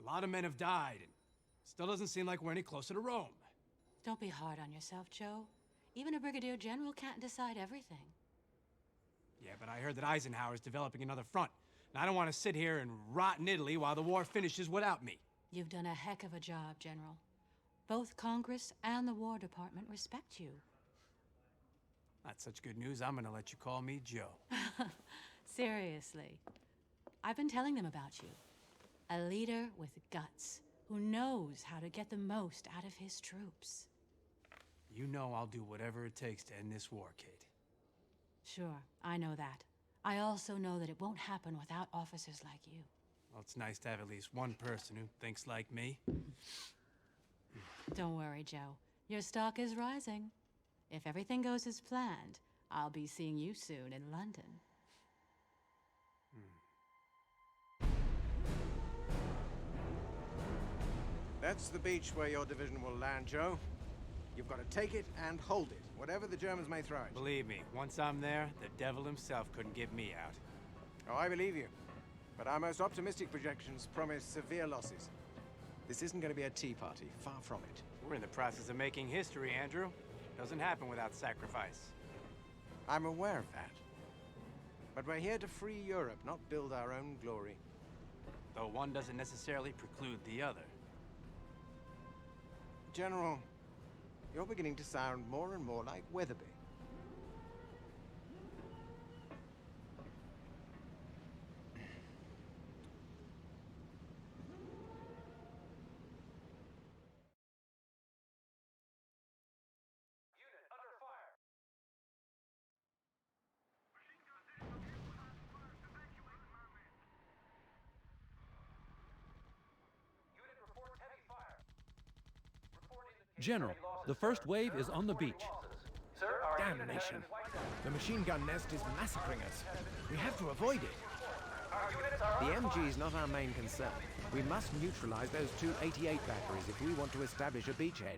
lot of men have died, and still doesn't seem like we're any closer to Rome. Don't be hard on yourself, Joe. Even a brigadier general can't decide everything. Yeah, but I heard that Eisenhower's developing another front, and I don't want to sit here and rot in Italy while the war finishes without me. You've done a heck of a job, General. Both Congress and the War Department respect you. That's such good news, I'm gonna let you call me Joe. Seriously. I've been telling them about you. A leader with guts, who knows how to get the most out of his troops. You know I'll do whatever it takes to end this war, Kate. Sure, I know that. I also know that it won't happen without officers like you. Well, it's nice to have at least one person who thinks like me. Don't worry, Joe. Your stock is rising. If everything goes as planned, I'll be seeing you soon in London. That's the beach where your division will land, Joe. You've got to take it and hold it, whatever the Germans may throw at you. Believe me, once I'm there, the devil himself couldn't get me out. Oh, I believe you. But our most optimistic projections promise severe losses. This isn't going to be a tea party, far from it. We're in the process of making history, Andrew. Doesn't happen without sacrifice. I'm aware of that. But we're here to free Europe, not build our own glory. Though one doesn't necessarily preclude the other. General, you're beginning to sound more and more like Weatherby. General, the first wave is on the beach. Damnation. The machine gun nest is massacring us. We have to avoid it. The MG's not our main concern. We must neutralize those two 88 batteries if we want to establish a beachhead.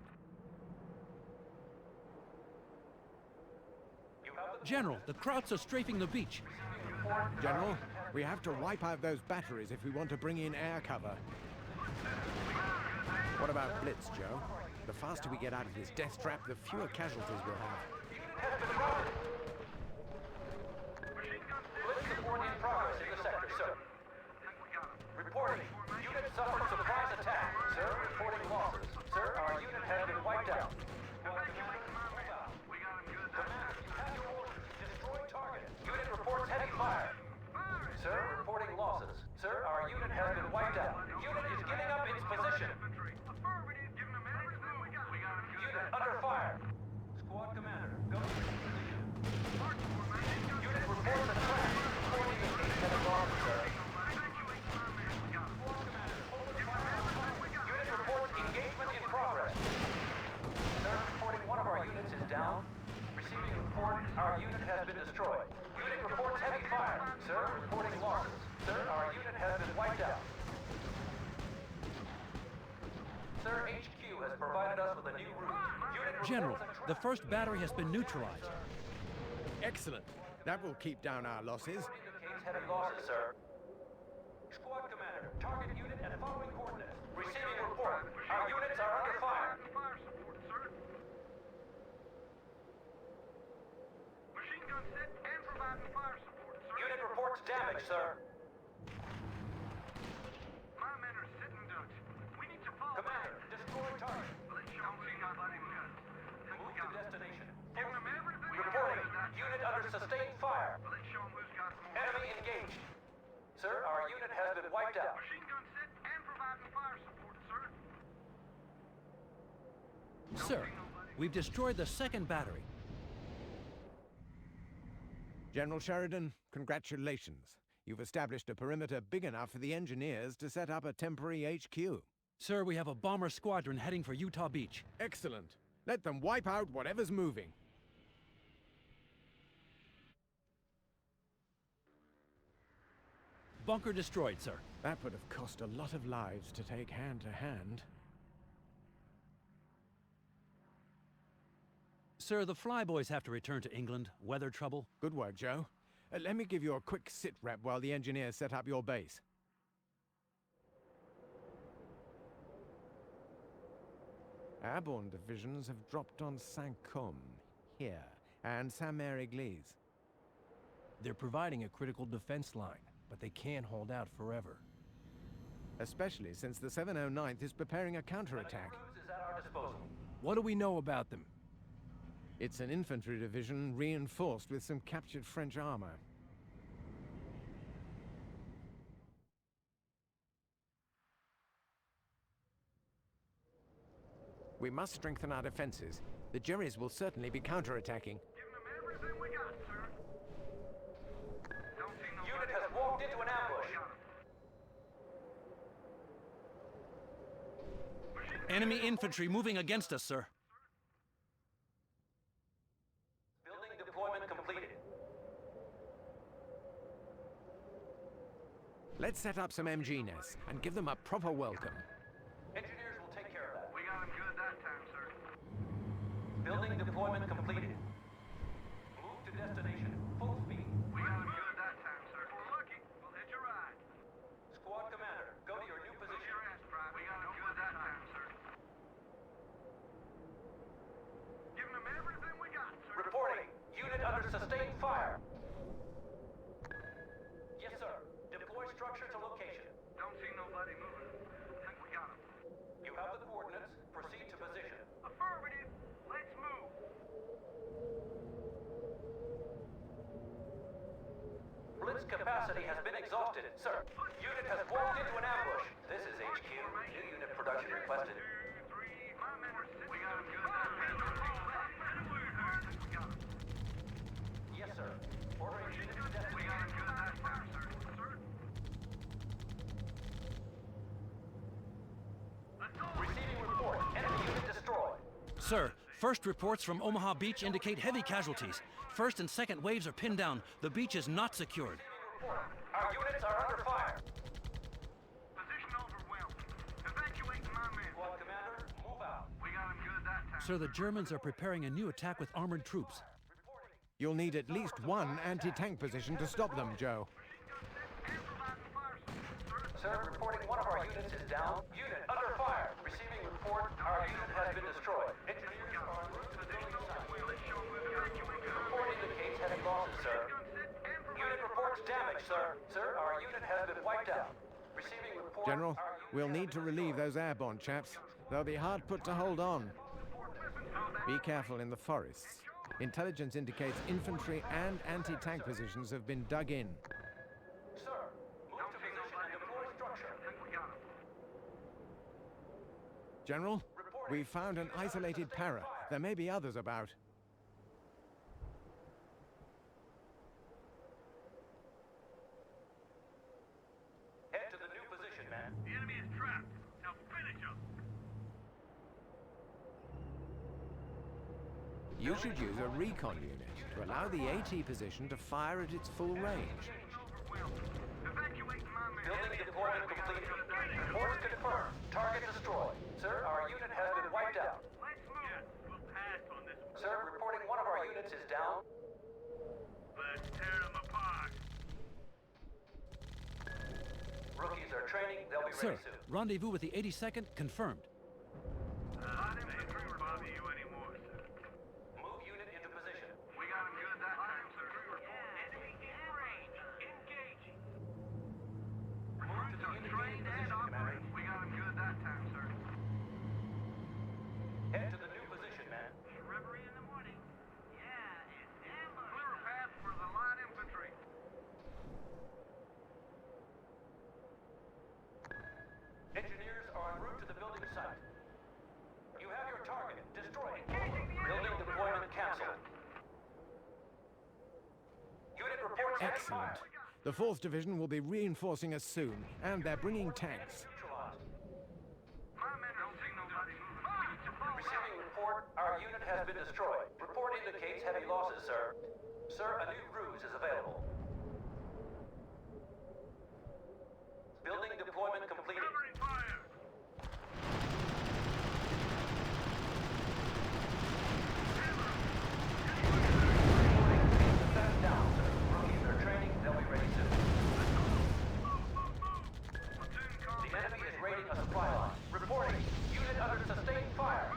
General, the Krauts are strafing the beach. General, we have to wipe out those batteries if we want to bring in air cover. What about Blitz, Joe? The faster we get out of this death trap, the fewer casualties we'll have. Blitz support in progress in the sector, sir. Reporting. Unit suffered surprise attack. Sir, reporting losses. Sir, our unit has been wiped out. Commander, you have your orders. Destroy target. Unit reports heavy fire. Sir, reporting losses. Sir, our unit has been wiped out. Unit is giving up its position. Unit under fire. Squad commander, go to your position. Unit reports attack. Reporting the gate has gone, sir. Squad commander, hold the fire. Unit reports engagement in progress. Sir, reporting one of our units is down. Receiving report, our unit has been destroyed. Unit reports heavy fire. Sir, reporting losses. Sir, our unit has been wiped out. Sir, HQ has provided us with a new route. General, the first battery has been neutralized. Excellent. That will keep down our losses. Indicates heavy losses, sir. Squad commander, target unit and following coordinates. Receiving report. Our units are under fire. Machine gun set and providing fire support, sir. Unit reports damage, sir. My men are sitting ducks. We need to follow Commander, destroy target. Let's show them we got plenty of guns. Move to destination. Giving them everything we Reporting. got. Unit under sustained fire. Let's show them who's got more. Enemy engaged. Sir, our unit has been wiped out. Machine gun set and providing fire support, sir. Sir, we've destroyed the second battery. General Sheridan, congratulations. You've established a perimeter big enough for the engineers to set up a temporary HQ. Sir, we have a bomber squadron heading for Utah Beach. Excellent. Let them wipe out whatever's moving. Bunker destroyed, sir. That would have cost a lot of lives to take hand to hand. Sir, the flyboys have to return to England. Weather trouble. Good work, Joe. Let me give you a quick sit rep while the engineers set up your base. Airborne divisions have dropped on Saint-Côme, here, and Saint-Mère-Église. They're providing a critical defense line, but they can't hold out forever. Especially since the 709th is preparing a counterattack. R.U.S.E is at our disposal. What do we know about them? It's an infantry division reinforced with some captured French armor. We must strengthen our defenses. The Jerrys will certainly be counterattacking. Giving them everything we got, sir. Don't see nobody. Unit has walked into an ambush. Enemy infantry moving against us, sir. Building deployment completed. Let's set up some MG nests and give them a proper welcome. Engineers will take care of that. We got them good that time, sir. Building deployment completed. Move to destination. Full speed. We got them good that time, sir. If we're lucky, we'll hit you right. Squad commander, go to your new Cover position. your ass, Private. We got them good that time, sir. Giving them everything we got, sir. Reporting. Unit under sustained fire. Yes, sir. Deploy structure to location. Don't see nobody moving. Think we got them. You have the coordinates. Proceed to position. Affirmative. Let's move. Blitz capacity has been exhausted, sir. Unit has walked into an ambush. This is HQ. New unit production requested. 2, 3, my men are sitting. We got them good that time, sir. Think we got them. Yes, sir. Ordering unit to We destination. got them good that time, sir. Sir. Let's go. Receiving report. Enemy unit destroyed. Sir, first reports from Omaha Beach indicate heavy casualties. First and second waves are pinned down. The beach is not secured. Report. Our units are under fire. Position overwhelmed. Evacuate my men. Squad commander, move out. We got them good that time. Sir, the Germans are preparing a new attack with armored troops. Reporting. You'll need at least one anti-tank position to stop them, Joe. And providing fire support, sir. Sir, reporting one of our units is down. Unit under fire. Receiving report. Our unit has been destroyed. Engineers are en route to the building site. Report indicates heavy losses, sir. Unit reports damage, sir. Sir, our unit has been wiped out. Receiving report. General, our unit we'll has need to been relieve destroyed. those airborne chaps. They'll be hard put to hold on. Be careful in the forests. Intelligence indicates infantry and anti-tank positions have been dug in. Sir, move to position and deploy structure. Think we got them. General, we found an isolated para. There may be others about. Head to the new position, man. The enemy is trapped. Now finish them. You should use a recon unit to allow the AT position to fire at its full range. Overwhelmed. Evacuate my men. Building deployment completed. Reports confirmed. Target destroyed. Sir, our unit has been wiped out. Let's move. Yeah, we'll pass on this. Sir, reporting one of our units is down. Let's tear them apart. Rookies are training. They'll be Sir, ready soon. rendezvous with the 82nd confirmed. Not infantry will bother you anymore, sir. Move unit into position. We got them good that time, sir. Enemy in range. Engaging. Recruits are trained and operating. We got them good that time, sir. Head to the new position, man. Reverie in the morning. Yeah, it's ambush. Clear a path for the light infantry. Engineers are en route to the building site. You have your target. Destroy it. Building deployment canceled. Unit reports heavy Excellent. fire. The 4th Division will be reinforcing us soon, and they're bringing tanks. Neutralized. My men don't see nobody moving. Receiving report. Our unit has been destroyed. Report indicates heavy losses, sir. Sir, a new R.U.S.E is available. Building deployment completed. Covering fire. Defense down, sir. Rookies are training. They'll be ready soon. Platoon The combat enemy is ready. raiding a supply line. Reporting. Unit under sustained fire.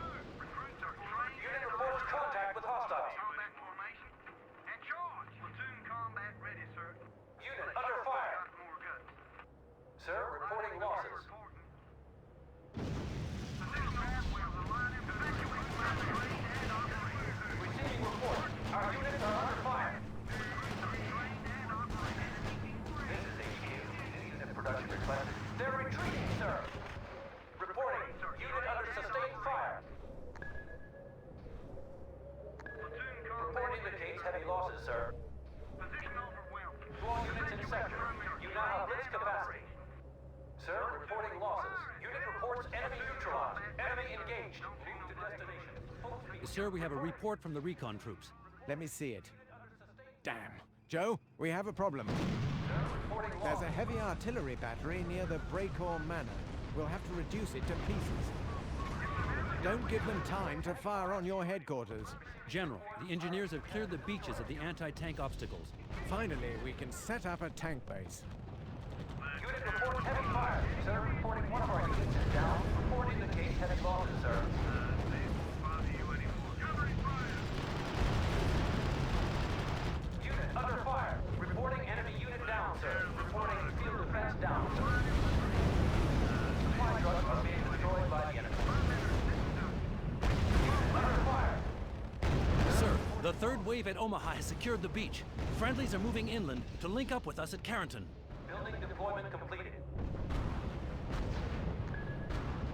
sir. Position overwhelmed. To all units in sector, you now have blitz capacity. Sir, reporting losses. Unit reports enemy neutralized. Enemy engaged. Move to destination. Full speed. Sir, we have a report from the recon troops. Let me see it. Damn. Joe, we have a problem. Reporting There's losses. a heavy artillery battery near the Breakor Manor. We'll have to reduce it to pieces. Don't give them time to fire on your headquarters. General, the engineers have cleared the beaches of the anti-tank obstacles. Finally, we can set up a tank base. Unit reports heavy fire. Sir, reporting one of our units is down. Report indicates heavy losses, sir. Unit under fire. Reporting enemy unit down, sir. Reporting field defense down, sir. Supply trucks are being destroyed by the enemy. Unit under fire. Sir, the third wave at Omaha has secured the beach. Friendlies are moving inland to link up with us at Carrington. Building deployment completed.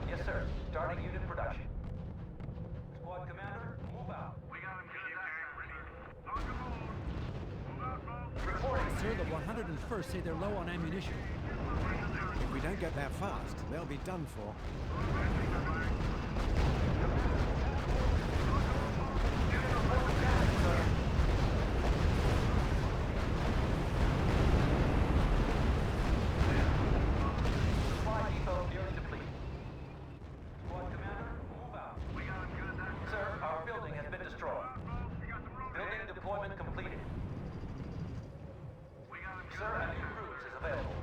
Yes, sir. Starting unit production. Squad commander, move out. We got him good that time. On the move. Move out, folks. Reporting. Sir, the 101st say they're low on ammunition. If we don't get there fast, they'll be done for. Supply depot nearly depleted. Squad commander, move out. We got him good that time. Sir, our building has been destroyed. Folks, we got some road Building ahead. deployment completed. We got him good Sir, a that new time. cruise is available.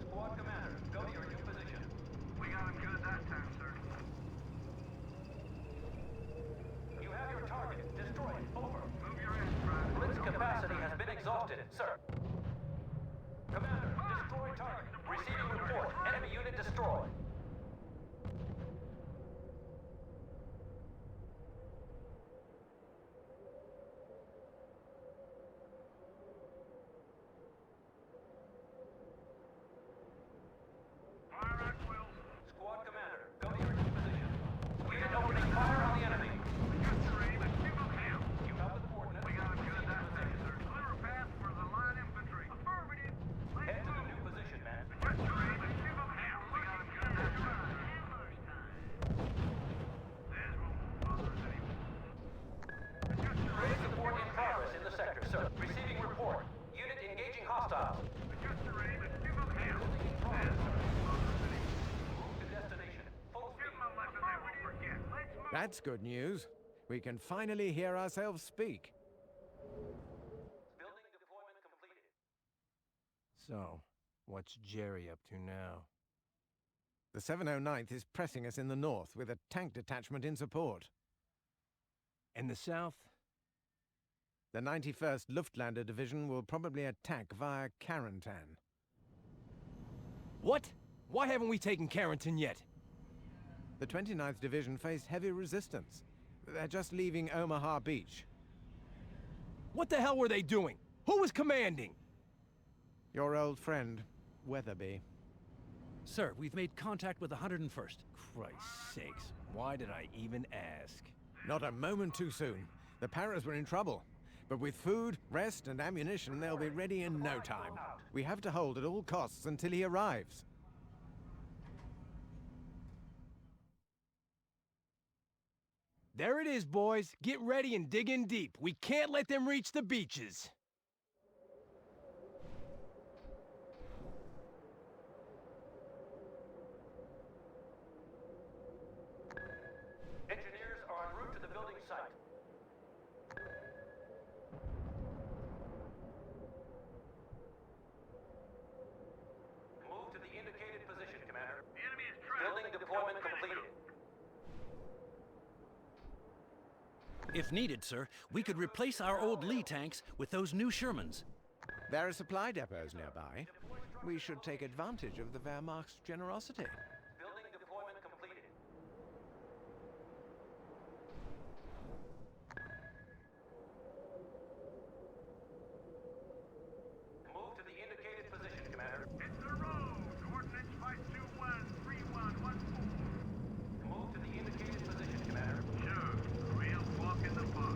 Squad commander, go to your new position. We got him good that time, sir. You have your target. Destroy it. Over. Move your head, Private. Blitz capacity has been exhausted, sir. Commander, destroy target. Receiving report. Enemy unit destroyed. Fire at will. Squad commander, go to your new position. Unit opening fire on the enemy. Adjust your aim and give him hell. You have the coordinates. We got him good that time, sir. Clear a path for the line infantry. Affirmative. Let's Head to the move. new position, man. Adjust your aim and give him hell. We got him good that time. There's one more bothers anymore. Adjust your Raise aim and support give in him progress in the sector, sir. Receiving report. Unit engaging hostiles. Adjust your aim and give him hell. Building in progress. Move to destination. Full Give speed. him a lesson they won't forget. Let's move. That's good news. We can finally hear ourselves speak. Building deployment completed. So, what's Jerry up to now? The 709th is pressing us in the north with a tank detachment in support. And the south? The 91st Luftlander Division will probably attack via Carrington. What? Why haven't we taken Carrington yet? The 29th Division faced heavy resistance. They're just leaving Omaha Beach. What the hell were they doing? Who was commanding? Your old friend, Weatherby. Sir, we've made contact with the 101st. Christ's sakes, why did I even ask? Not a moment too soon. The Paras were in trouble. But with food, rest, and ammunition, they'll be ready in no time. We have to hold at all costs until he arrives. There it is, boys. Get ready and dig in deep. We can't let them reach the beaches. Engineers are en route to the building site. Move to the indicated position, Commander. The enemy is trapped. Building deployment completed. If needed, sir, we could replace our old Lee tanks with those new Shermans. There are supply depots nearby. We should take advantage of the Wehrmacht's generosity. Building deployment completed. Move to the indicated position, Commander. Hit the road. Coordinates 521-3114. Move to the indicated position, Commander. Sure. Real walk in the park.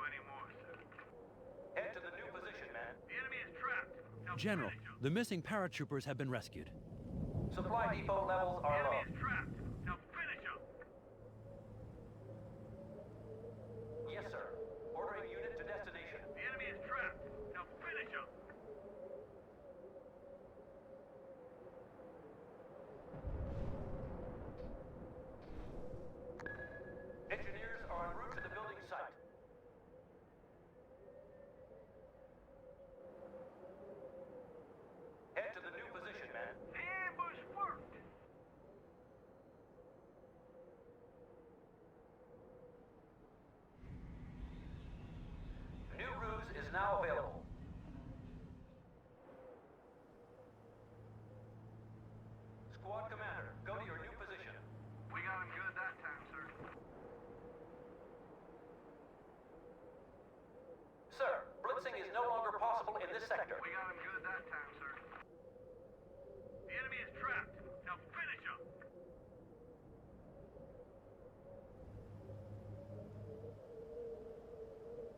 anymore, sir. Head to the new position, man. The enemy is trapped. Now General, finish 'em. the missing paratroopers have been rescued. Supply depot levels The are enemy low. is trapped. Now finish 'em. Yes, sir. Ordering unit to destination. The enemy is trapped. Now finish 'em. Engineers are en route to the building site. Head to the new position, man. The ambush worked. New ruse is now available. Squad commander, go to your new position. We got him good that time, sir. Sir, blitzing is no longer possible in this sector. We got him good that time, sir. The enemy is trapped. Now finish him.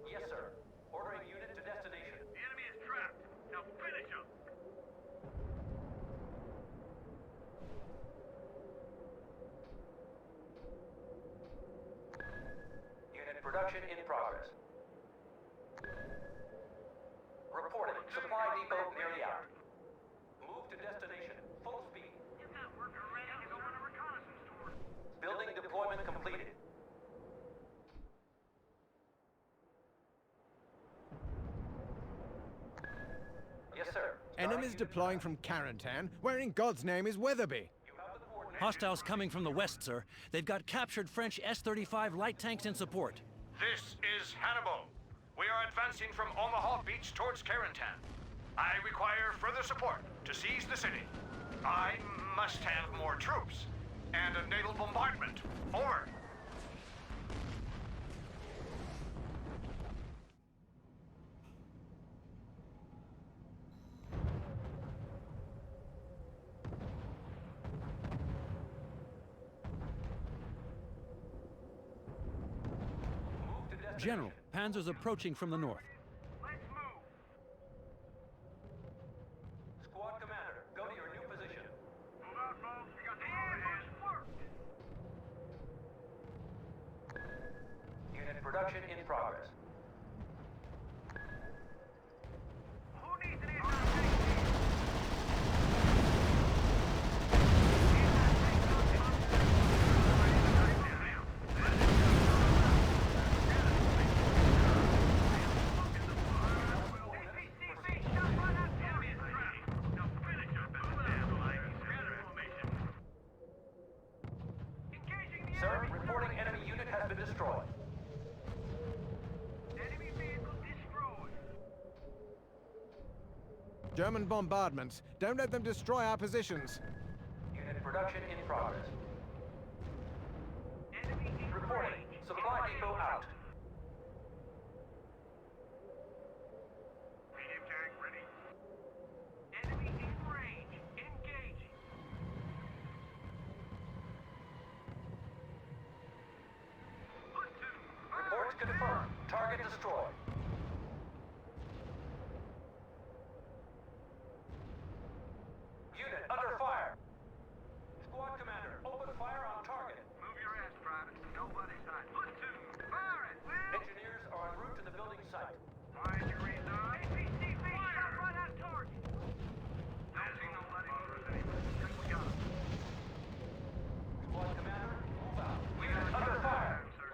Yes, sir. Ordering unit to destination. The enemy is trapped. Now finish him. Unit production in progress. Reporting. Supply depot nearly out. Move to destination. Full speed. Get that worker ready to go on a reconnaissance tour. Building deployment completed. Yes, sir. Enemies deploying from Carentan. Where in God's name is Weatherby? You have the coordinates. Hostiles coming from the west, sir. They've got captured French S-35 light tanks in support. This is Hannibal. We are advancing from Omaha Beach towards Carentan. I require further support to seize the city. I must have more troops and a naval bombardment. Over. Move to destination. General, Panzer's approaching from the north. Let's move. Squad commander, go to your new position. Move out, folks. We got the ambush worked. Unit production in progress. Who needs an anti-tank team? APCC, shot right at the enemy is trapped. Now finish him. Move out, Mike. Scatter formation. Engaging the Sir, enemy. reporting enemy unit has been destroyed. Enemy vehicle destroyed. German bombardments. Don't let them destroy our positions. Unit production in progress. Enemy in Reporting. range. Supply depot out. Medium tank ready. Enemy in range. Engaging. Platoon. Reports confirmed. Target destroyed. Unit under fire. Squad commander, open fire on target. Move your ass, private. Nobody's hiding. Platoon. Fire it, Will. Engineers are en route to the building site. Find your resign. APCV shot right at target. Don't see nobody. Think we got him. Squad commander, move out. Unit under fire. Sir.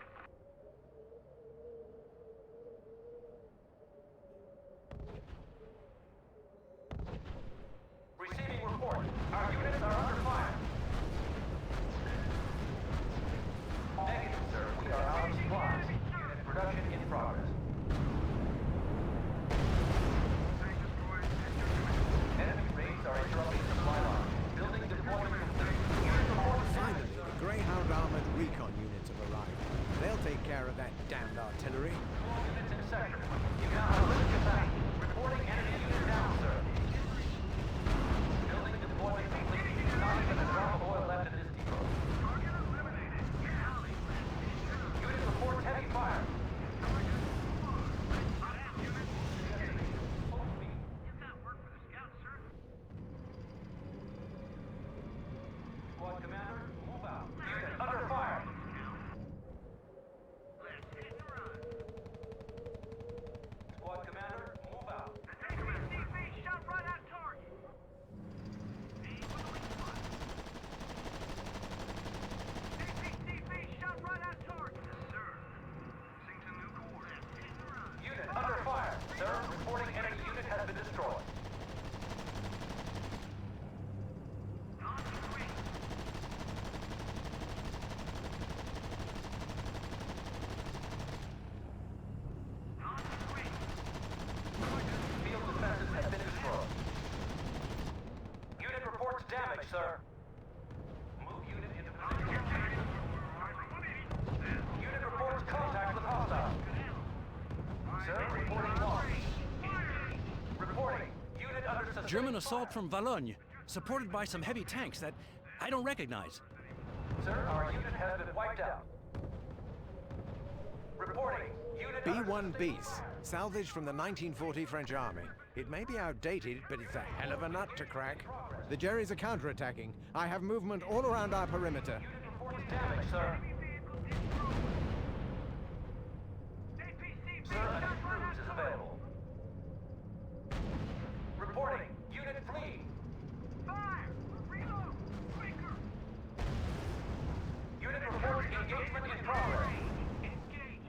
Receiving report. Our units are under fire. Negative, sir. We are out of supplies. Unit production in progress. Tank destroyed. Enemy raids are interrupting supply line. Building deployment complete. Unit report. Finally, the Greyhound armored recon units have arrived. They'll take care of that damned artillery. All units in section. You now have limited capacity. Reporting enemy unit down, sir. Building deployment complete. Not even a drop of oil left in this depot. Target eliminated. Get out of here. Unit reports heavy fire. Sir, reporting enemy unit has been destroyed. Field defenses have been destroyed. Unit reports damage, sir. Move unit into position. Unit reports contact with hostile. Sir, reporting loss. Reporting. Unit under sustained German assault fire. from Valognes, supported by some heavy tanks that I don't recognize. Sir, our unit has been wiped out. Reporting. Unit under sustained B-1Bs, fire. salvage from the 1940 French army. It may be outdated, but it's a hell of a nut to crack. The Jerry's are counterattacking. I have movement all around our perimeter. Unit reports damage, sir. Sir, a new cruise is available. Reporting. Unit fleeing. Fire! Reload! Quicker! Unit reports engagement in progress. Engage!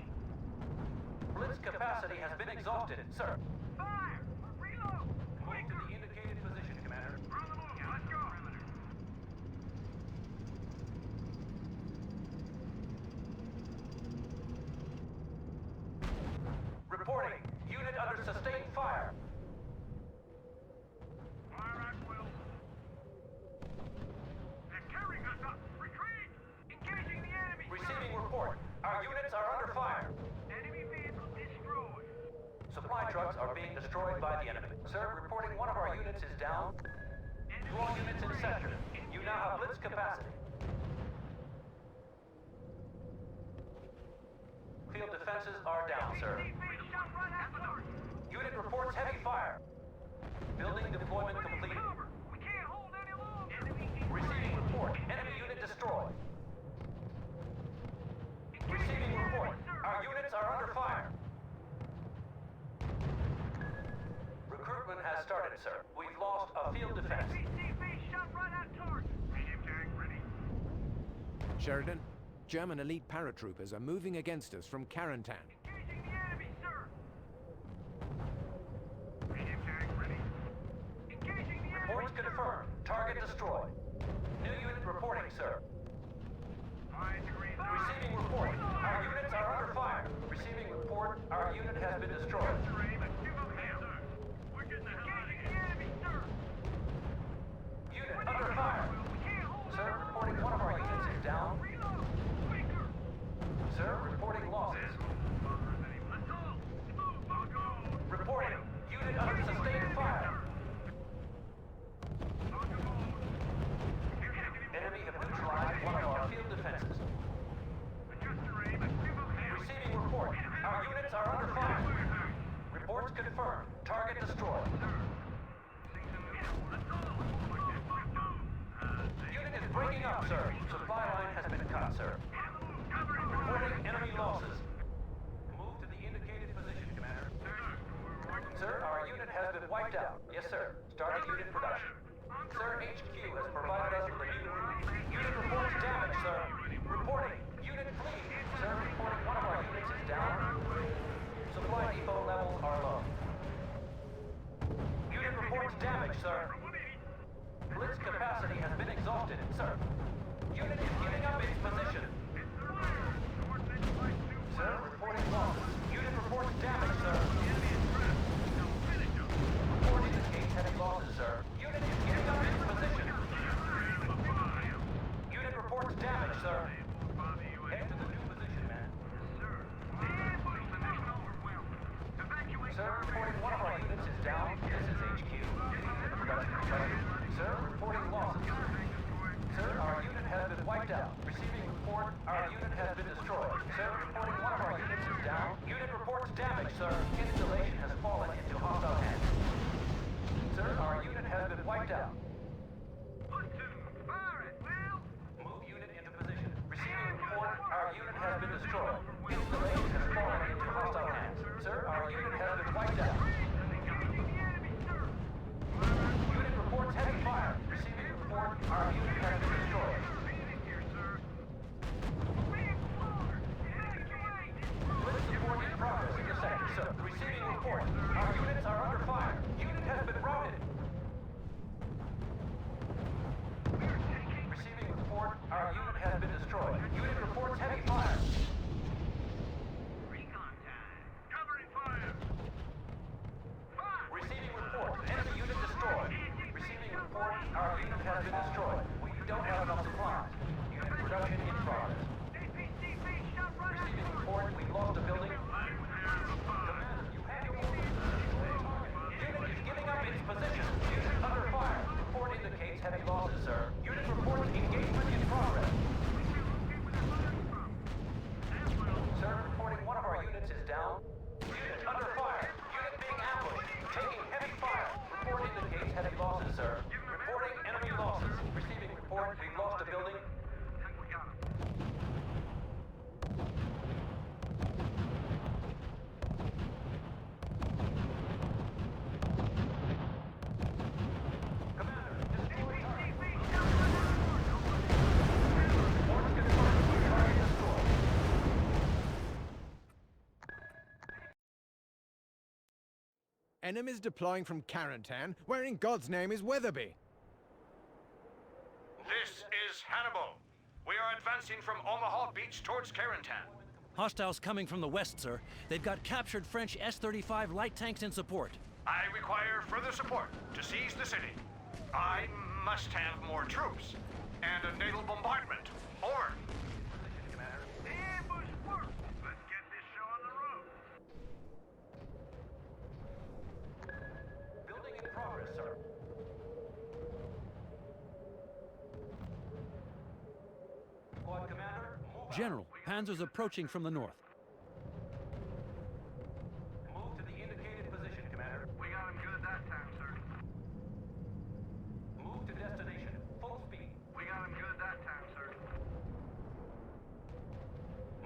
Blitz capacity has been exhausted, sir. Fire! Reload! Move to Quicker! the indicated position, Commander. On the move! Let's go! Reporting. Unit under sustained fire. Fire at will. They're carrying us up! Retreat! Engaging the enemy! Receiving report. Our units are under fire. Enemy vehicle destroyed! Supply trucks are being destroyed by the enemy. Sir, reporting one of our units is down. To all units in sector. You now have blitz capacity. Field defenses are down, sir. Shot right at target! Unit reports heavy fire. Building deployment completed. Cover! We can't hold any longer! Enemy Receiving report. Enemy unit destroyed. Receiving report. Our units are under fire. Recruitment has started, sir. We've lost a field defense. PCV shot right at target! Medium tank ready. Sheridan, German elite paratroopers are moving against us from Carentan. Engaging the enemy, sir! Medium tank ready. Engaging the enemy, Reports sir! confirmed. Target destroyed. New unit reporting, sir. 5 degrees. Receiving report. Our units are under fire. Receiving report. Our unit has been destroyed. We're getting the hell out of here. Engaging the enemy, sir! Unit under fire. We can't hold Sir, any longer. reporting one of our units is down. Reload! Quicker! Sir, reporting losses. Let's go! Move! I'll go! Reporting. Unit under sustained fire. Enemy have neutralized one of our field defenses. Receiving report. Our units are under fire. Reports confirmed. Target destroyed. Unit is breaking up, sir. Supply line has been cut, sir. Reporting enemy losses. Move to the indicated position, Commander. Sir, our unit has been wiped out. Yes, sir. Starting unit production. Sir, HQ has provided us with a new route. Unit reports damage, sir. Reporting. Unit fleeing. Sir, reporting one of our units is down. Supply depot levels are low. Unit reports damage, sir. Blitz capacity has been exhausted, sir. Unit is giving up its position. Sir, reporting losses. Unit reports damage, sir. Report indicates heavy losses, sir. Unit is giving up its position. Unit reports damage, sir. Head to the new position, man. Sir, reporting one of our units is down. This is HQ. Sir, reporting losses. Sir, our unit has been wiped out. Receiving report, our unit has been destroyed. Sir, reporting one of our units is down. Unit reports damage, sir. Installation has fallen into hostile hands. Sir, our unit has been wiped out. Move unit into position. Receiving report, our unit has been destroyed. Installation has fallen into hostile hands. Sir, our unit has been wiped out. Unit reports heavy fire. Receiving report, our unit has been destroyed. Blitz support in progress in the sector, sir. Receiving report. Our units are under fire. Unit has been routed. Receiving report. Our unit has been destroyed. Unit reports heavy fire. Recon time. Covering fire. Receiving report. Enemy unit destroyed. Receiving report. Our unit has been destroyed. We don't have enough supplies. Unit production in progress. APCP shot right at Receiving report. We've lost a building. Commander, you have your orders. Unit is giving up its position. Unit under fire. Report indicates heavy losses, sir. Unit reports engagement in progress. Sir, reporting one of our units is down. Unit under fire. Unit being ambushed. Taking heavy fire. Report indicates heavy losses, sir. Reporting enemy losses. Receiving report. We've lost a building. think we got him. Commander, destroy target. APCP shot right at Reports confirmed. Target destroyed. Enemies deploying from Carentan. Where in God's name is Weatherby? This is Hannibal. We are advancing from Omaha Beach towards Carentan. Hostiles coming from the west, sir. They've got captured French S-35 light tanks in support. I require further support to seize the city. I must have more troops and a naval bombardment. Over. ambush work. Let's get this show on the road. Building in progress, sir. Squad commander, move out. General, Panzer's approaching from the north. Move to the indicated position, commander. We got him good that time, sir. Move to destination. Full speed. We got him good that time, sir.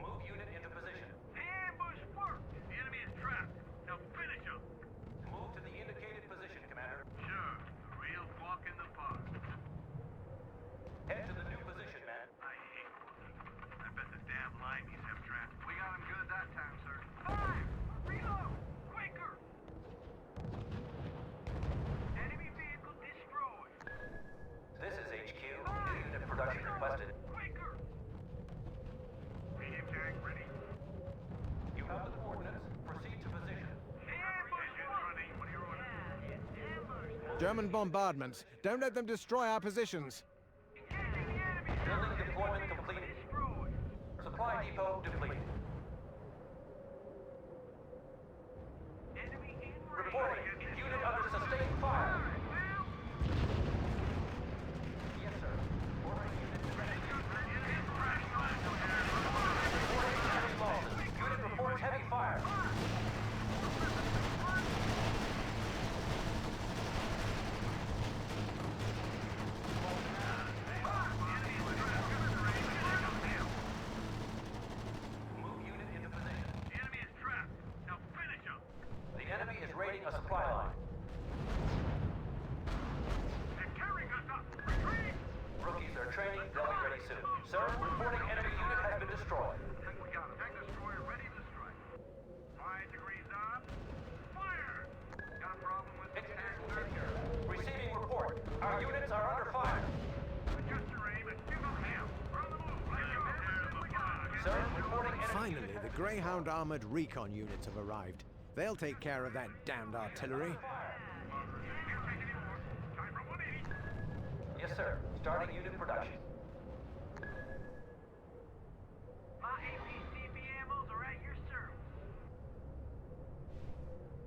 Move unit into position. Ambush work. The enemy is trapped. Now finish him. Move to the indicated position, commander. Sure. A real walk in the park. Head to the new position, man. I hate working. I bet the damn lineys have trapped. We got him good that time, sir. Fire! Reload! Quicker! Enemy vehicle destroyed. This is HQ. New unit production requested. Quicker! Medium tank ready. You have the coordinates. Proceed to position. Ambush running. What are your orders? Ambush. German bombardments. Don't let them destroy our positions. Engaging the enemy. Building deployment completed. Destroyed. Supply depot depleted. Enemy in range. Reporting. Unit under sustained fire. Yes, sir. Ordering unit ready. Reporting heavy losses. Unit reports heavy fire. Move unit into position. The enemy is trapped. Now finish him. The enemy is raiding a supply line. They're carrying us up. Retreat. Rookies are training. They'll be ready soon. Sir, reporting enemy unit has been destroyed. Think we got him. Tank destroyer ready to strike. 5 degrees on. Fire. Got a problem with the tank, Engineers will sir? take care of it. Receiving report. Our units are under fire. Adjust your aim and give them hell. We're on the move. Let's go. We got him. Sir, reporting enemy Finally, unit the has been Greyhound armored recon units have arrived. They'll take care of that damned artillery. Can't take any more. Time for 180. Yes, sir. Starting unit production. My APCB ammos are at your service.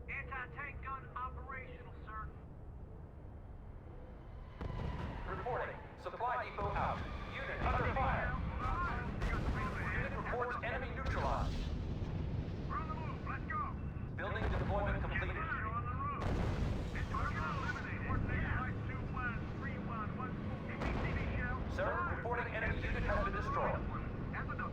Anti-tank gun operational, sir. Reporting. Supply depot out. Unit under fire. Unit reports enemy neutralized. We're on the move. Let's go. Building deployment completed. Fire on the road. Target eliminated. Coordinate 52131. APCB shell. Sir, reporting enemy unit has been destroyed. At the door.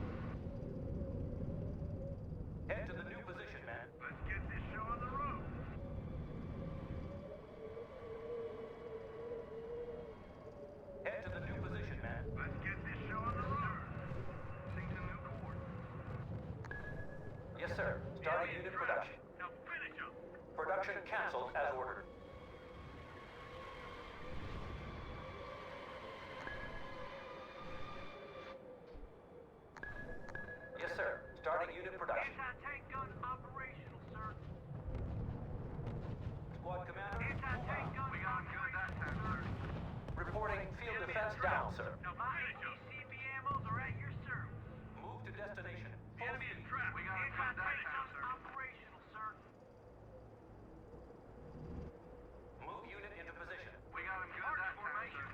Head to the new position, man. Let's get this show on the road. Head to the new position, man. Let's get this show on the road. Seeing some new coordinates. Yes, sir. Starting unit production. Now finish them. Production canceled as ordered. Yes, sir. Starting unit production. Anti-tank gun operational, sir. Squad commander. Anti-tank gun. We got him good that time, sir. Reporting field defense down, sir. No, my ATCB ammos are at your service. Move to destination. Full Enemy is speed. trapped. We got him good that time, sir. Operational, sir. Move unit into position. We got him good that time, sir.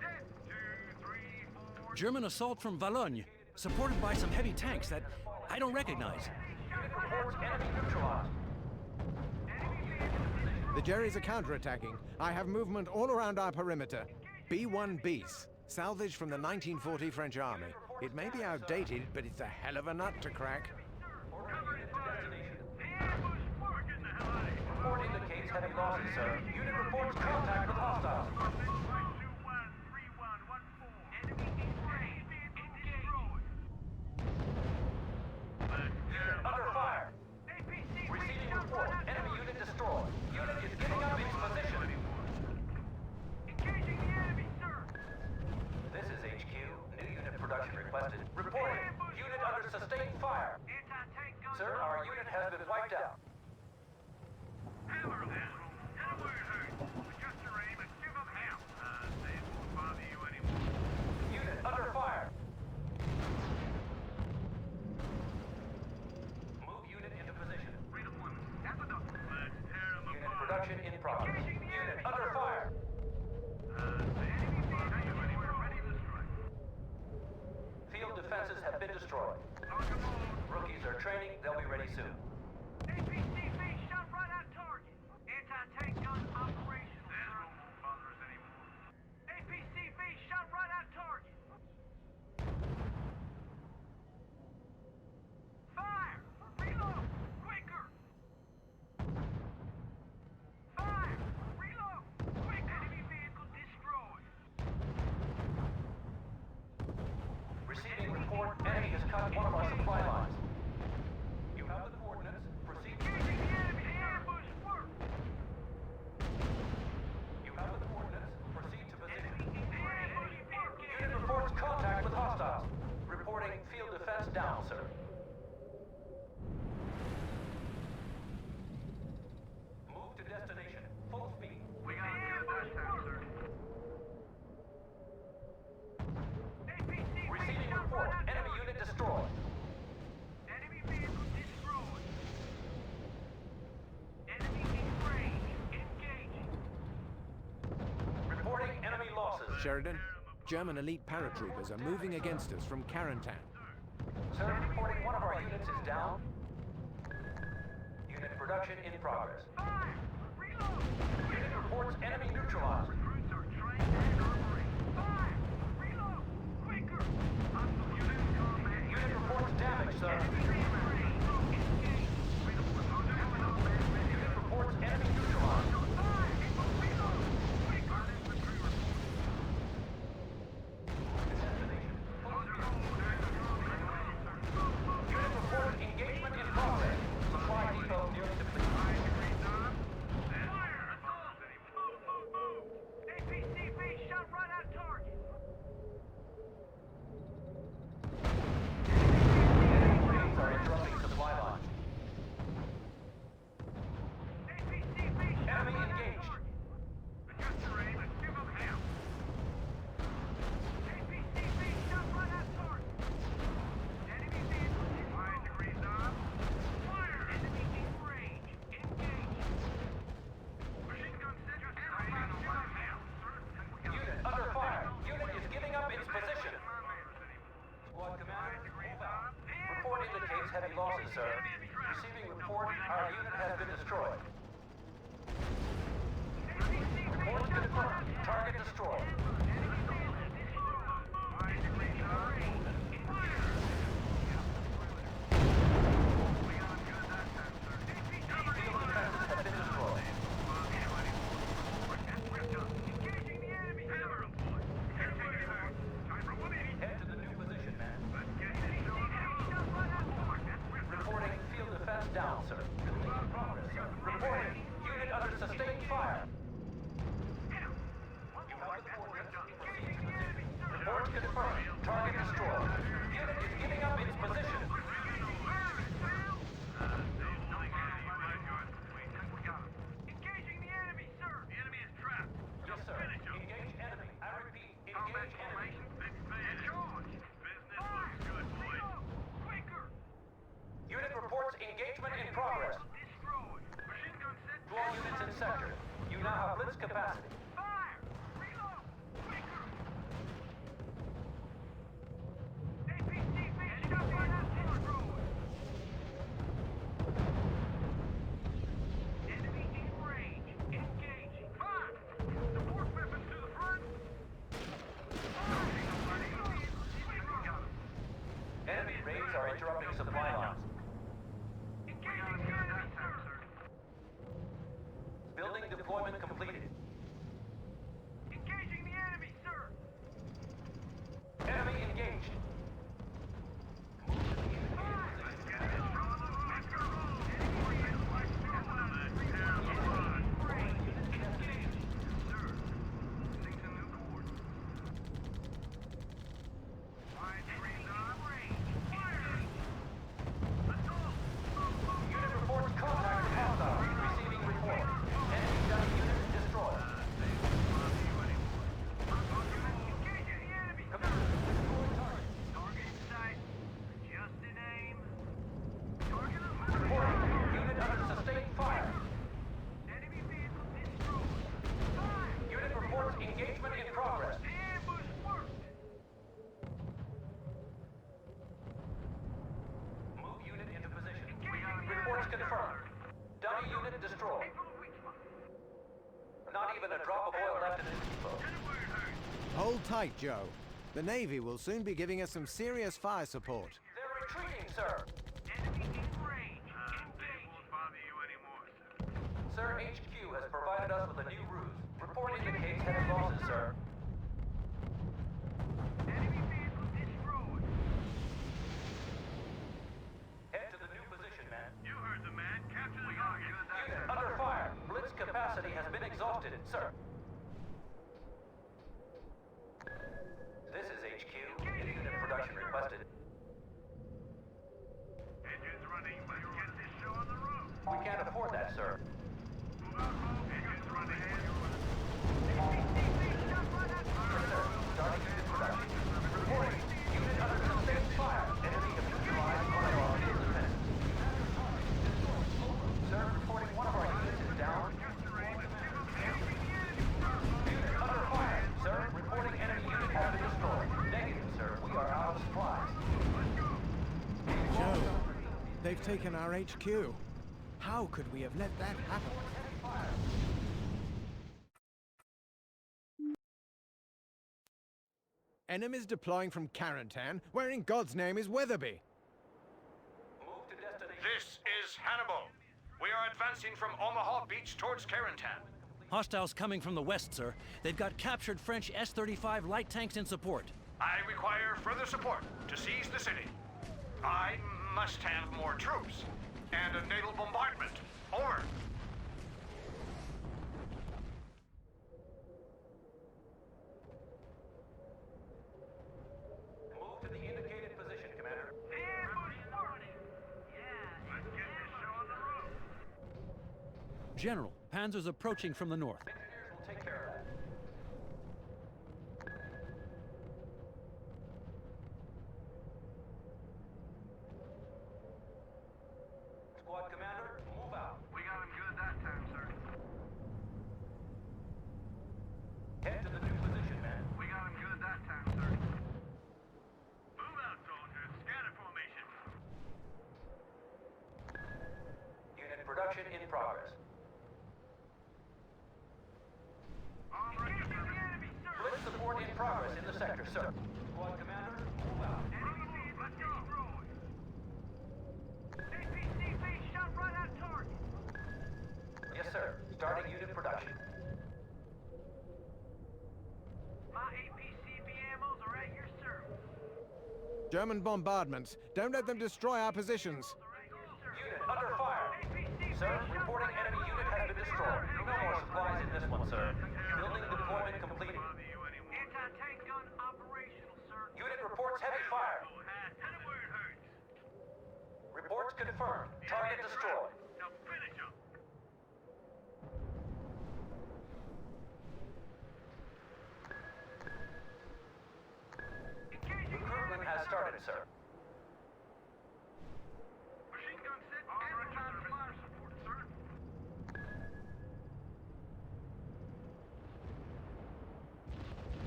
Step 2, 3, 4. German assault from Valognes, supported by some heavy tanks that I don't recognize. Unit reports enemy neutralized. The Jerrys are counterattacking. I have movement all around our perimeter. B-1 Beast, salvage from the 1940 French Army. It may be outdated, but it's a hell of a nut to crack. Report indicates heavy losses, sir. Unit reports contact with hostiles. Unit under fire. Receiving report. Enemy unit destroyed. Unit is giving up its position. Engaging the enemy, sir. This is HQ. New unit production requested. Reporting. Unit under sustained fire. Anti-tank gun. Sir, our unit has been wiped out. Hammer them. Tell them where it hurts. Adjust your aim and give them hell. They won't bother you anymore. Unit under fire. Move unit into position. Redeployment. That's enough. Let's tear them Unit apart. production in progress. Engaging the Unit enemy, under sir. fire. The enemy bother you anywhere. Ready to strike. Field defenses have been destroyed. Target mode. Rookies are training. They'll be ready soon. APCB shot right at target. Anti-tank gun operational, sir. Won't bother us anymore. APCB shot right at target. Fire! Reload! Quicker! Fire! Reload! Quicker! Enemy vehicle destroyed. Receiving report. Enemy has cut one of our supply lines. You have the coordinates. Proceed to Engaging position. the enemy. Ambush work. You have the coordinates. Proceed to position. Ambush work. Unit reports contact with hostiles. Reporting field defense down, sir. Move to destination. Full speed. We got him good that time, sir. APCB Receiving shot report. right at Enemy target. unit destroyed. Enemy vehicle destroyed. Enemy in range. Engaging. Reporting enemy losses. Sheridan, German elite paratroopers are moving against us from Carentan. Sir, reporting one of our units is down. Unit production in progress. Fire! Reload! Unit reports enemy neutralized. Recruits are trained and operating. Fire! Reload! Quicker! Hostile unit in combat. Unit reports damage, sir. Enemy in range. Engage. Unit reports enemy neutralized. Fire! Reload! Quicker! Unit reports engagement in progress. Supply depot nearly depleted. Fire! Move, move, move! APCB shot right at target. Units are interrupting supply lines. APCB shot Enemy right engaged. at target. Adjust your aim and give them hell. APCB shot right at target. Enemy vehicle is 5 degrees off. Fire! Enemy in range. Engage. Machine gun set. Just give them hell. Unit under fire. Unit is giving up its position. Squad commander, move out. Report indicates heavy losses, sir. Receiving report, our unit has been destroyed. Report confirmed. Target destroyed. Field defenses have been destroyed. Engaging the enemy. Hammer him, boy. Time for 180. Head to the new position, man. Shot right at target. Reporting field defense down, sir. Progress, sir. Reporting fire. You have the coordinates. Proceed to the city. Report confirmed. Target destroyed. Unit is giving up its position. Engaging the enemy, sir! The enemy is trapped. Yes, sir. Engage enemy. I repeat, engage enemy. Charge! Business looks good, boys. Quicker! Unit reports engagement in progress. Destroyed. Machine gun set. To all units in sector. You now have blitz capacity. Fire! Reload! Quicker! APC finished up right up this road. Enemy in range. Engaging. Fire! Support weapons to the front. Enemy raids are interrupting supply lines. Engaging the enemy, sir. Building deployment completed. Engaging the enemy, sir. Enemy engaged. Unit reports contact with hostile. Receiving report. Enemy gun unit destroyed. Engaging the enemy, sir. Destroy target. Target in sight. Adjusting aim. Target Reporting. Unit under sustained fire. enemy vehicle destroyed. Fire! Unit reports engagement in progress. Ambush worked. Move unit into position. Engaging the Reports enemy, confirmed. Dummy unit destroyed. April weak spot. Not even a drop of oil left in this depot. Hold tight, Joe. The Navy will soon be giving us some serious fire support. They're retreating, sir. Enemy in range. Engaging. Won't bother you anymore, sir. Sir, HQ has provided us with a new ruse. Report indicates heavy losses, sir. Enemy vehicle destroyed. Head to the new position, man. You heard the man. Capture the target. Unit under fire. Blitz capacity has been exhausted, sir. This is HQ. Unit production requested. Engines running. Let's get this show on the road. We can't afford that, sir. Move out, folks. Engines running. Yes, sir. Starting unit production. Reporting. Unit under sustained fire. Enemy have neutralized one of our field defenses. Sir, reporting one of our units is down. Unit under fire. Sir, reporting enemy unit has been destroyed. Negative, sir. We are out of supplies. Joe, they've taken our HQ. How could we have let that happen? Enemies deploying from Carentan. Where in God's name is Weatherby? Move to destination. This is Hannibal. We are advancing from Omaha Beach towards Carentan. Hostiles coming from the west, sir. They've got captured French S-35 light tanks in support. I require further support to seize the city. I must have more troops and a naval bombardment. Over. Move to the indicated position, Commander. Ambush working. Yeah. Let's get this show on the road. General, Panzer's approaching from the north. Engineers will take care of that. Squad commander, move out. We got him good that time, sir. Head to the new position, man. We got him good that time, sir. Move out, soldiers. Scatter formation. Unit production in progress. Engaging the enemy, sir. Blitz support in progress in the sector, sir. Squad commander, move out. Enemy vehicle destroyed. APCV shot right at target. Yes, sir. Starting unit production. My APCV ammos are at your service. German bombardments. Don't let them destroy our positions. Unit under fire. Sir, reporting enemy unit has been destroyed. No more supply. supplies in this one, sir. Building deployment completed. Anti-tank gun operational, sir. Unit reports heavy fire. Tell him where it hurts. Reports confirmed. Target destroyed. Now finish him. Engaging Recruitment has started, sir. machine gun set and time fire support, sir.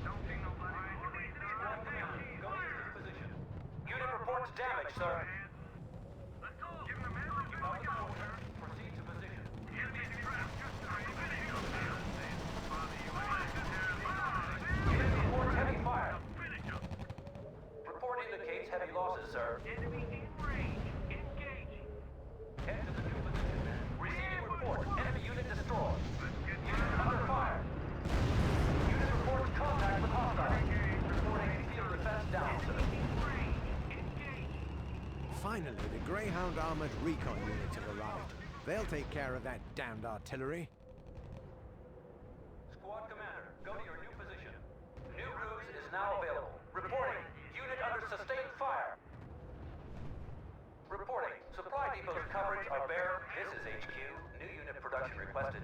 Don't see nobody. Squad commander, go to your position. Unit reports damage, sir. Let's go. Give him a minute. You have the order. Proceed to position. Enemy's trapped. Finish him. Unit reports heavy fire. Finish him. Report indicates heavy losses, sir. Enemy in range. Engaging. Head to the new position. Receiving report. Enemy unit destroyed. Unit under fire. Unit reports contact with hostiles. Reporting field defense down, sir. In range. Engaging. Finally, the Greyhound armored recon units have arrived. They'll take care of that damned artillery. Squad commander, go to your new position. New R.U.S.E is now available. Reporting. Unit under sustained fire. Reporting. Supply depot's coverage are bare. This is HQ. New unit production requested.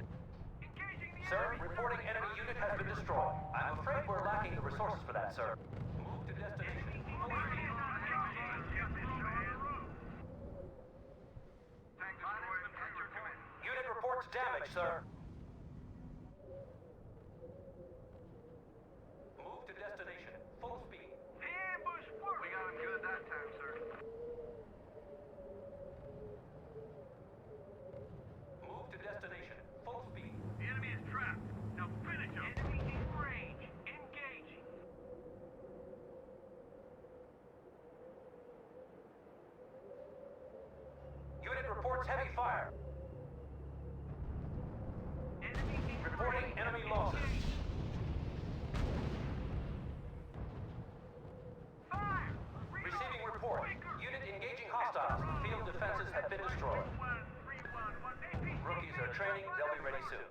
Engaging the Sir, enemy. reporting enemy unit has been destroyed. I'm afraid we're lacking the resources for that, sir. Move to destination. Unit reports damage, sir. Move to destination. Full speed. The ambush worked. We got him good that time, sir. Move to destination. Full speed. The enemy is trapped. Now finish him. Enemy in range. Engaging. Unit reports heavy fire. Enemy in Reporting range. enemy losses. Fire! Receiving report. Unit engaging hostiles. Field defenses have been destroyed. 311 Rookies are training. They'll be ready soon.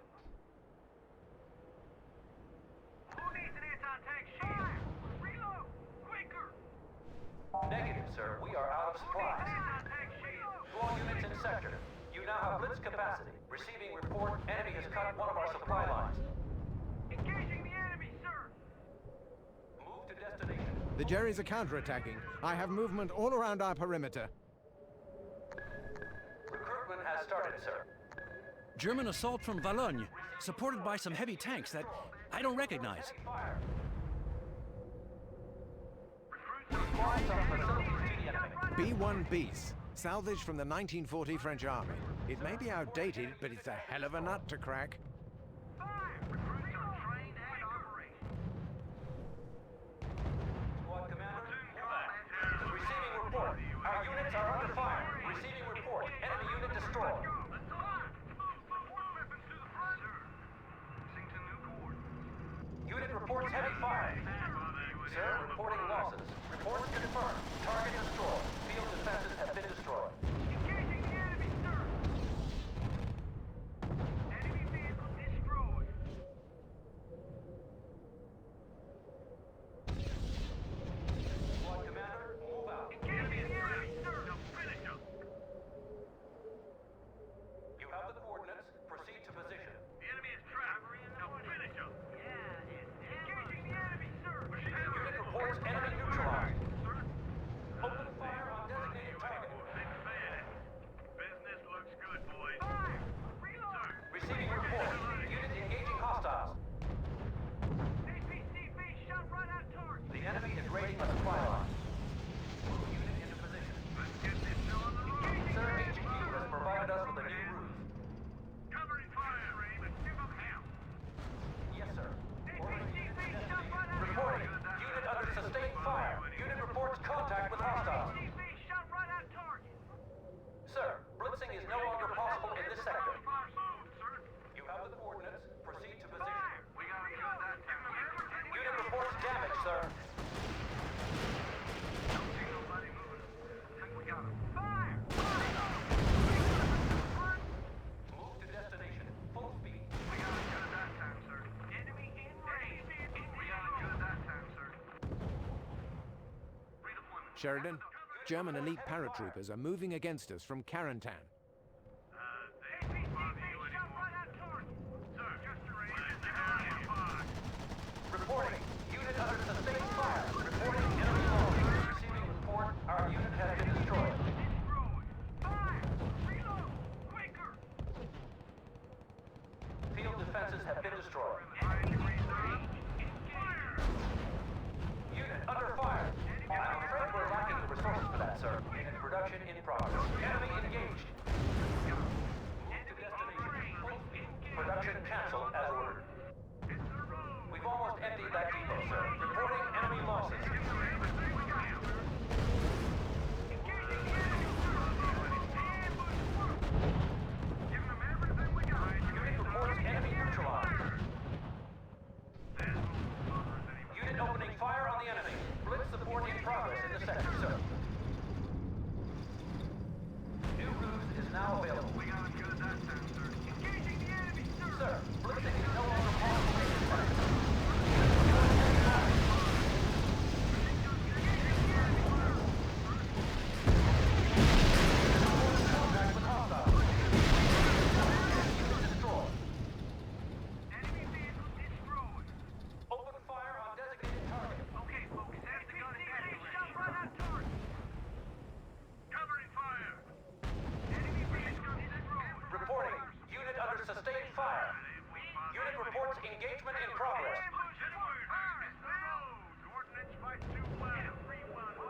Who needs an anti-tank shield? Reload! Quicker! Negative, sir. We are out of supplies. Anti-tank shield! To all units in sector, you now have blitz capacity. Receiving report. Enemy has cut one of our supply lines. Engaging the enemy, sir! Move to destination. The Jerrys are counterattacking. I have movement all around our perimeter. Recruitment has started, sir. German assault from Valognes, supported by some heavy tanks that I don't recognize. Heavy fire. Supply some facilities to the enemy. B-1Bs, salvaged from the 1940 French Army. It may be outdated, but it's a hell of a nut to crack. Fire! Recruits are trained and operational. Squad commander. Receiving report. Our units are under fire. Receiving report. Enemy unit destroyed. Let's go! Support weapons to the front! Sir. Lexington new coordinates. Unit reports heavy fire. Sir, reporting losses. Reports confirmed. Target destroyed. Field defenses have been destroyed. Engaging the enemy, sir! Enemy vehicle destroyed. Squad commander, move out. Engaging the enemy, sir! Now finish him! You have the coordinates. Proceed to position. The enemy is trapped. Now finish him! Engaging the enemy, sir! Unit reports enemy neutralized. Open fire on designated target. Business looks good, boys. Fire! Reload! Receiving report. Unit engaging hostiles. APCB shot right at target. The enemy is raiding a supply line. Move unit into position. Let's get this show on the road. Sir, HQ has provided us with a new roof. Covering fire, Ray. Let's give them hell. Yes, sir. APCB shot right at Reporting. target. Unit under sustained fire. Unit reports contact with hostiles. APCB shot right at target. Sir, blitzing is no longer possible in this sector. Fire move, sir. You have the coordinates. Proceed to position. Fire! We got him good that time. Unit reports damage, sir. Don't see nobody moving. Think we got him. Fire! Move to destination. Full speed. We got him good Sheridan, German elite paratroopers are moving against us from Carentan. Reporting. Unit under sustained fire. Reporting enemy losses. Receiving report. Our unit has been destroyed. Field defenses have been destroyed. Unit under fire. I'm afraid we're lacking the resources for that, sir. Unit production in progress. Enemy engaged. Move to destination. Production canceled as ordered. We've almost emptied that depot, sir. Reporting enemy losses. Unit reports enemy neutralized. Unit opening fire on the enemy. Blitz support in progress in the sector, sir. New ruse is now available. Sir, blitzing is no longer possible in this sector. Contact with hostiles. Unit destroyed. Open fire on designated target. Reporting. Unit under sustained fire. Unit reports engagement in progress.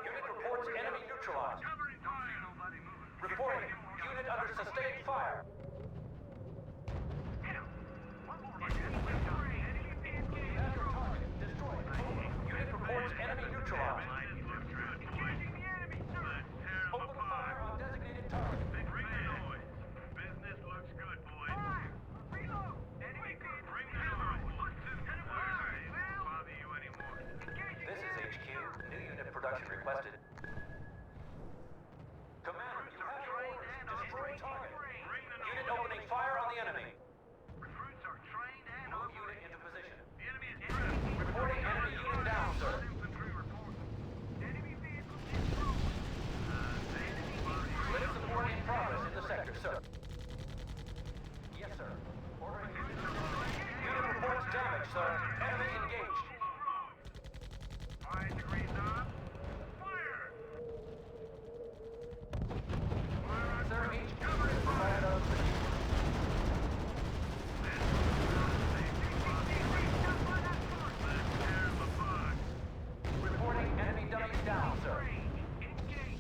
Unit reports enemy neutralized. Reporting. Unit under sustained fire. Commander target destroyed. Unit reports enemy neutralized. Open fire on designated target. This is HQ. New unit production requested. Commander, you have your orders. Destroy target. Unit opening fire on the enemy. Move unit into position. Reporting enemy unit down, sir. Blitz support in progress in the sector, sir. Yes, sir. Ordering unit. Unit reports damage, sir. Enemy engaged. Sir, HQ has provided us with reporting enemy dummies down, sir.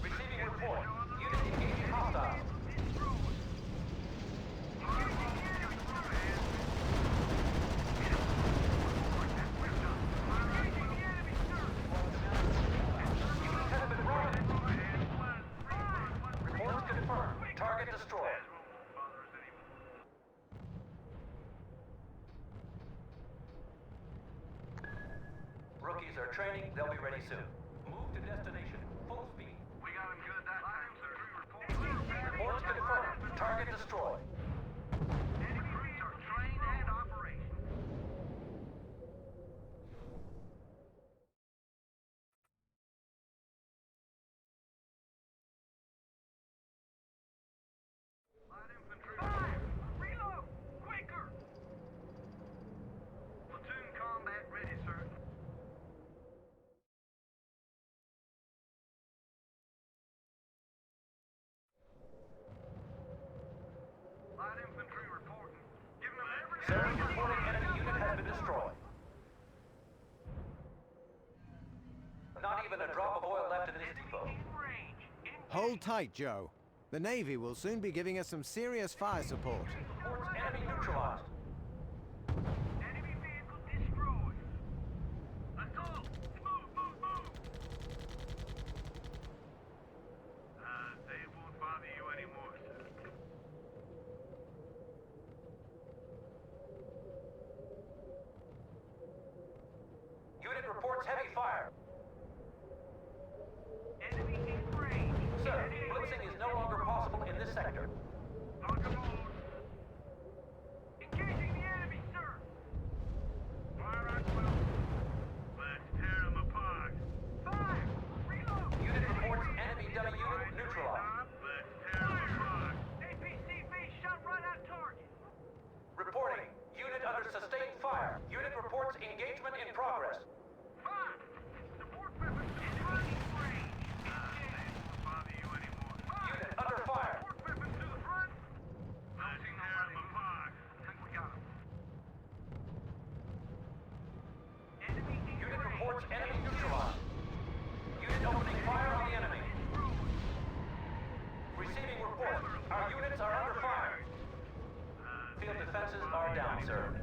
Receiving report. Unit engaging hostiles. Unit has been routed. Reports confirmed. Target destroyed. Rookies are training. They'll be ready soon. Move to destination. Full speed. Reports confirmed. Target destroyed. Sir, reporting enemy unit has been destroyed. Not even a drop of oil left in this depot. Hold tight, Joe. The Navy will soon be giving us some serious fire support. Reports enemy neutralized. Unit reports heavy fire. Sir, blitzing is no longer possible in this sector. Unit reports fire down, sir.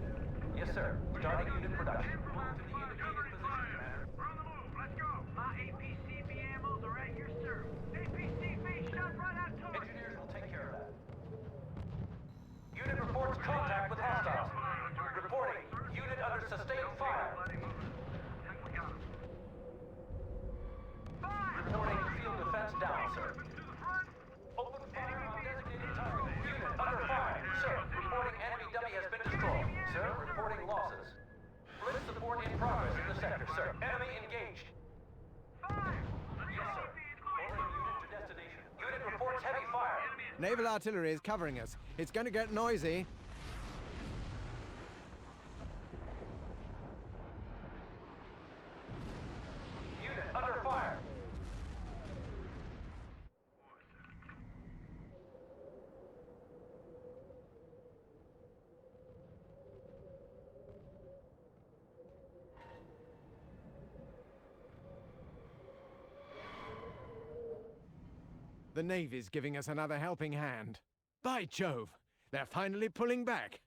Yes, sir. Starting unit production. Move to the indicated position, Commander. We're on the move. Let's go. My APCB ammos are at your service. APCB shot right at target. Engineers will take care of that. Unit reports contact with hostiles. Reporting. Unit under sustained fire. Think we got him. Reporting field defense down, sir. To the front. Open fire on designated target. Unit under fire. Sir, reporting enemy dummy has been destroyed. Sir, reporting losses. Blitz support in progress in the sector, sir. Enemy engaged. Fire. Yes, sir. Ordering unit to destination. Unit reports heavy fire. Naval artillery is covering us. It's going to get noisy. Unit under fire. The Navy's giving us another helping hand. By Jove, they're finally pulling back.